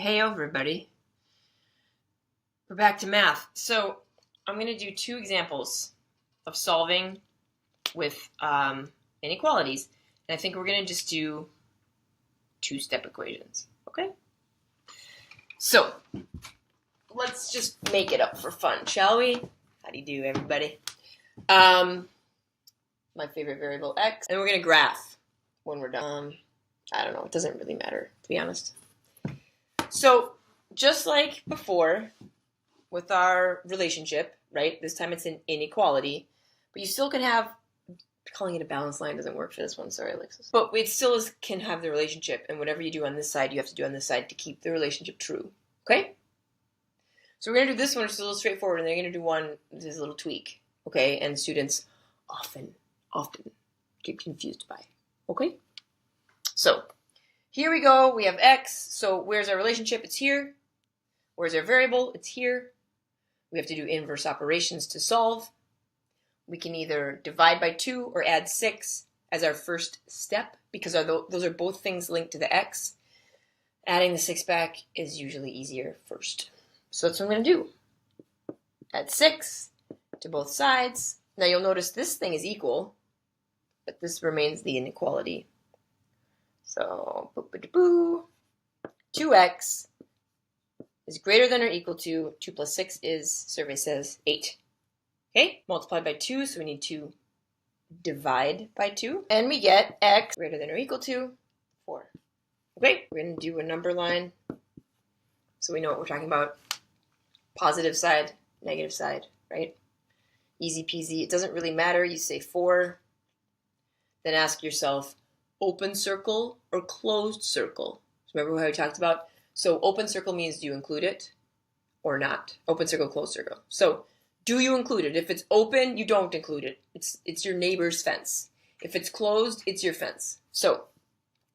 Hey everybody, we're back to math. So I'm going to do two examples of solving with inequalities. And I think we're going to just do two-step equations, okay? So let's just make it up for fun, shall we? How do you do, everybody? My favorite variable, x. And we're going to graph when we're done. I don't know, it doesn't really matter, to be honest. So just like before with our relationship, right? This time it's an inequality, but you still can have, calling it a balance line doesn't work for this one, sorry Alexis. But it still can have the relationship, and whatever you do on this side, you have to do on this side to keep the relationship true, okay? So we're going to do this one, which is a little straightforward, and they're going to do one, this is a little tweak, okay? And students often get confused by, okay? So here we go, we have x, so where's our relationship? It's here. Where's our variable? It's here. We have to do inverse operations to solve. We can either divide by 2 or add 6 as our first step, because those are both things linked to the x. Adding the 6 back is usually easier first. So that's what I'm going to do. Add 6 to both sides. Now you'll notice this thing is equal, but this remains the inequality. So, 2x is greater than or equal to 2 plus 6 is, survey says, 8. Okay, multiplied by 2, so we need to divide by 2. And we get x greater than or equal to 4. Okay, we're going to do a number line so we know what we're talking about. Positive side, negative side, right? Easy peasy. It doesn't really matter. You say 4. Then ask yourself, open circle or closed circle? Remember how we talked about? So open circle means do you include it or not? Open circle, closed circle. So do you include it? If it's open, you don't include it. It's your neighbor's fence. If it's closed, it's your fence. So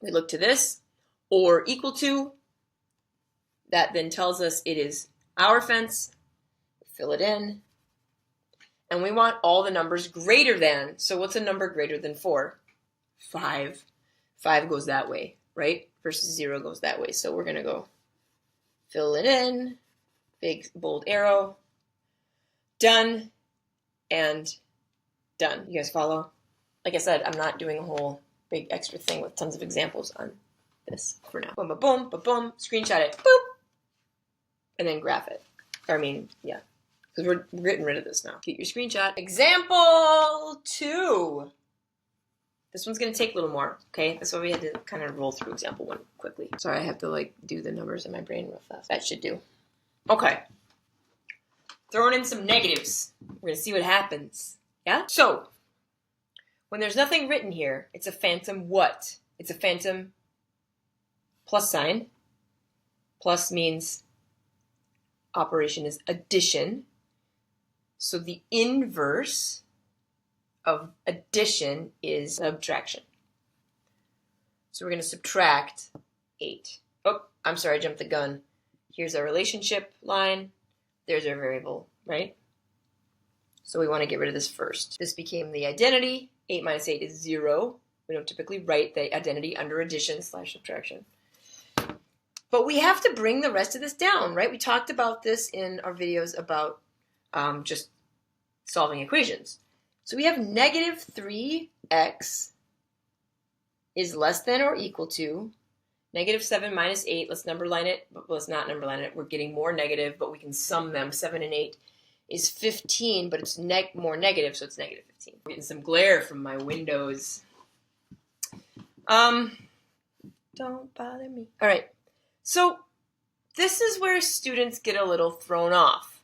we look to this, or equal to. That then tells us it is our fence. Fill it in. And we want all the numbers greater than. So what's a number greater than 4? 5. 5 goes that way, right? Versus 0 goes that way. So we're going to go fill it in, big bold arrow, done, and done. You guys follow? Like I said, I'm not doing a whole big extra thing with tons of examples on this for now. Boom, boom, boom, boom, screenshot it, boop, and then graph it. Yeah, because we're getting rid of this now. Get your screenshot. Example 2. This one's going to take a little more, okay? That's why we had to kind of roll through example 1 quickly. Sorry, I have to, do the numbers in my brain real fast. That should do. Okay. Throwing in some negatives. We're going to see what happens. Yeah? So, when there's nothing written here, it's a phantom what? It's a phantom plus sign. Plus means operation is addition. So the inverse of addition is subtraction. So we're going to subtract 8. Oh, I'm sorry, I jumped the gun. Here's our relationship line. There's our variable, right? So we want to get rid of this first. This became the identity. 8 minus 8 is 0. We don't typically write the identity under addition / subtraction. But we have to bring the rest of this down, right? We talked about this in our videos about just solving equations. So we have negative 3x is less than or equal to negative 7 minus 8. Let's number line it, but let's not number line it. We're getting more negative, but we can sum them. 7 and 8 is 15, but it's more negative, so it's negative 15. I'm getting some glare from my windows. Don't bother me. All right, so this is where students get a little thrown off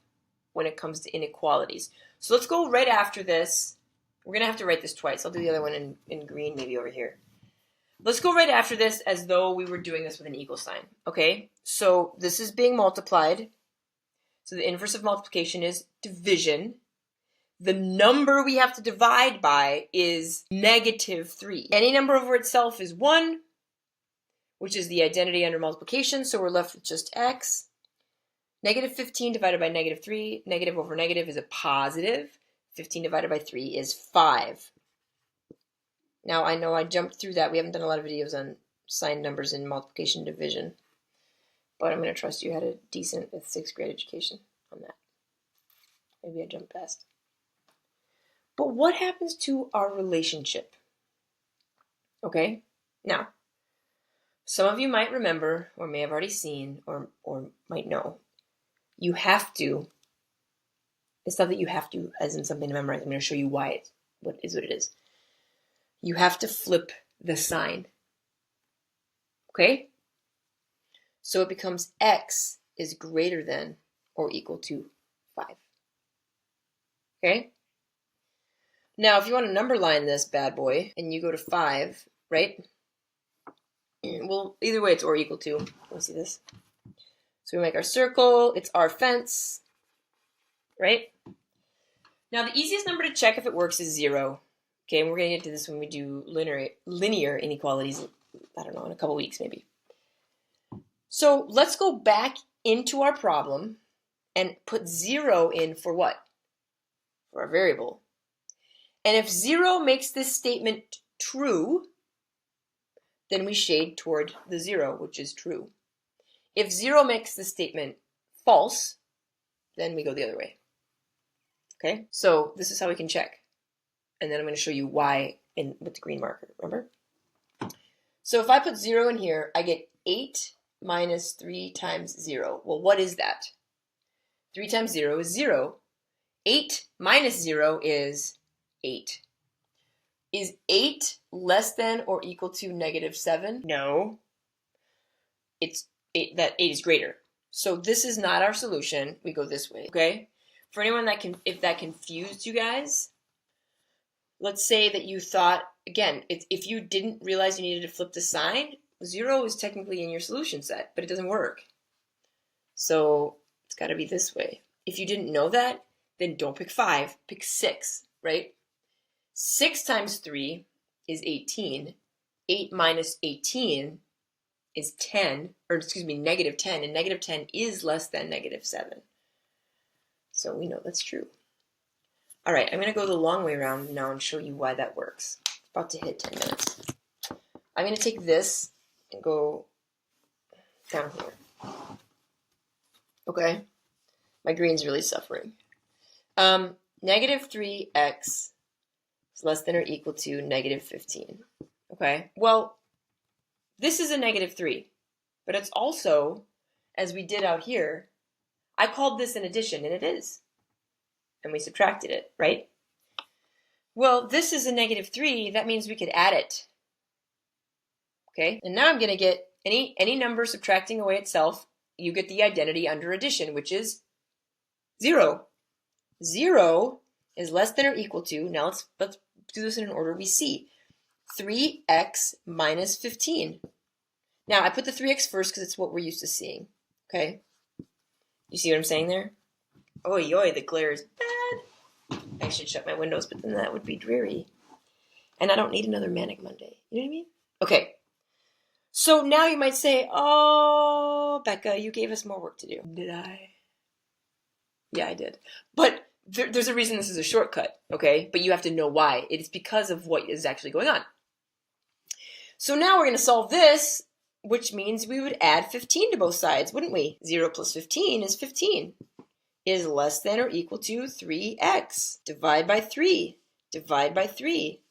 when it comes to inequalities. So let's go right after this. We're going to have to write this twice. I'll do the other one in green, maybe over here. Let's go right after this as though we were doing this with an equal sign, okay? So this is being multiplied. So the inverse of multiplication is division. The number we have to divide by is negative 3. Any number over itself is 1, which is the identity under multiplication, so we're left with just x. Negative 15 divided by negative 3, negative over negative is a positive. 15 divided by 3 is 5. Now, I know I jumped through that. We haven't done a lot of videos on signed numbers in multiplication and division. But I'm going to trust you had a decent 6th grade education on that. Maybe I jumped past. But what happens to our relationship? Okay, now, some of you might remember or may have already seen or might know. You have to, it's not that you have to as in something to memorize. I'm going to show you why what it is. You have to flip the sign. Okay? So it becomes x is greater than or equal to 5. Okay? Now, if you want to number line this bad boy and you go to 5, right? Well, either way, it's or equal to. Let me see this. So we make our circle. It's our fence, right? Now, the easiest number to check if it works is 0. Okay, and we're going to get to this when we do linear inequalities, I don't know, in a couple weeks maybe. So let's go back into our problem and put 0 in for what? For our variable. And if 0 makes this statement true, then we shade toward the 0, which is true. If 0 makes the statement false, then we go the other way. Okay, so this is how we can check. And then I'm going to show you why with the green marker, remember? So if I put 0 in here, I get 8 minus 3 times 0. Well, what is that? 3 times 0 is 0. 8 minus 0 is 8. Is 8 less than or equal to -7? No. That 8 is greater. So this is not our solution. We go this way, okay? For anyone if that confused you guys, let's say that you thought, again, if you didn't realize you needed to flip the sign, 0 is technically in your solution set, but it doesn't work. So it's got to be this way. If you didn't know that, then don't pick 5, pick 6, right? 6 times 3 is 18. 8 minus 18 is 10, or excuse me, -10, and -10 is less than -7. So we know that's true. All right, I'm going to go the long way around now and show you why that works. About to hit 10 minutes. I'm going to take this and go down here. Okay? My green's really suffering. -3x is less than or equal to -15. Okay? Well, this is a -3, but it's also, as we did out here, I called this an addition, and it is. And we subtracted it, right? Well, this is a -3. That means we could add it. Okay? And now I'm going to get any number subtracting away itself. You get the identity under addition, which is 0. 0 is less than or equal to, now let's do this in an order we see, 3x minus 15. Now, I put the 3x first because it's what we're used to seeing. Okay? You see what I'm saying there? Oy, oy, the glare is bad. I should shut my windows, but then that would be dreary. And I don't need another Manic Monday. You know what I mean? Okay. So now you might say, oh, Becca, you gave us more work to do. Did I? Yeah, I did. But there's a reason this is a shortcut, okay? But you have to know why. It is because of what is actually going on. So now we're going to solve this, which means we would add 15 to both sides, wouldn't we? 0 plus 15 is 15. Is less than or equal to 3x. Divide by 3. Divide by 3.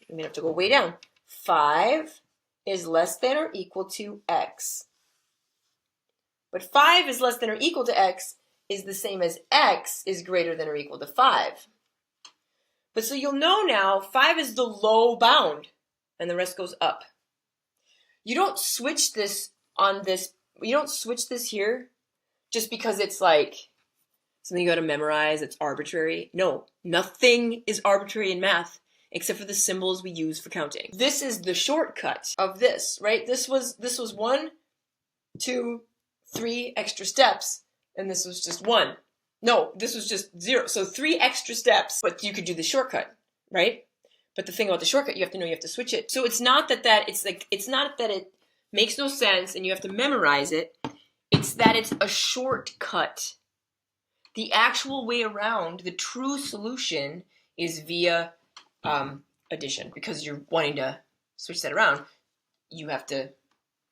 I'm going to have to go way down. 5 is less than or equal to x. But 5 is less than or equal to x is the same as x is greater than or equal to 5. But so you'll know now 5 is the low bound and the rest goes up. You don't switch this on this, you don't switch this here just because it's like something you got to memorize, it's arbitrary. No, nothing is arbitrary in math except for the symbols we use for counting. This is the shortcut of this, right? This was 1, 2, 3 extra steps, and this was just 1. No, this was just 0. So 3 extra steps, but you could do the shortcut, right? But the thing about the shortcut, you have to know you have to switch it. So it's not that it's not that it makes no sense and you have to memorize it. It's that it's a shortcut. The actual way around, the true solution is via addition, because you're wanting to switch that around. You have to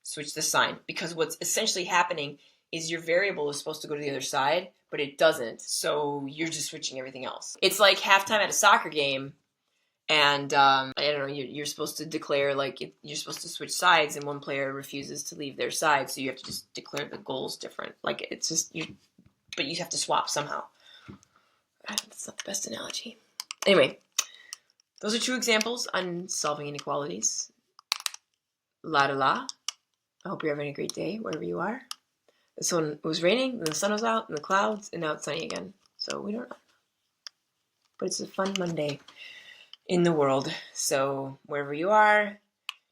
switch the sign, because what's essentially happening is your variable is supposed to go to the other side, but it doesn't. So you're just switching everything else. It's like halftime at a soccer game, and I don't know, you're supposed to declare, like, you're supposed to switch sides, and one player refuses to leave their side, so you have to just declare the goals different. Like, it's just, but you have to swap somehow. That's not the best analogy. Anyway, those are 2 examples on solving inequalities. La da la. I hope you're having a great day wherever you are. It was raining, and the sun was out, and the clouds, and now it's sunny again. So we don't know. But it's a fun Monday in the world. So wherever you are,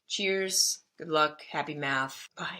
cheers, good luck, happy math, bye.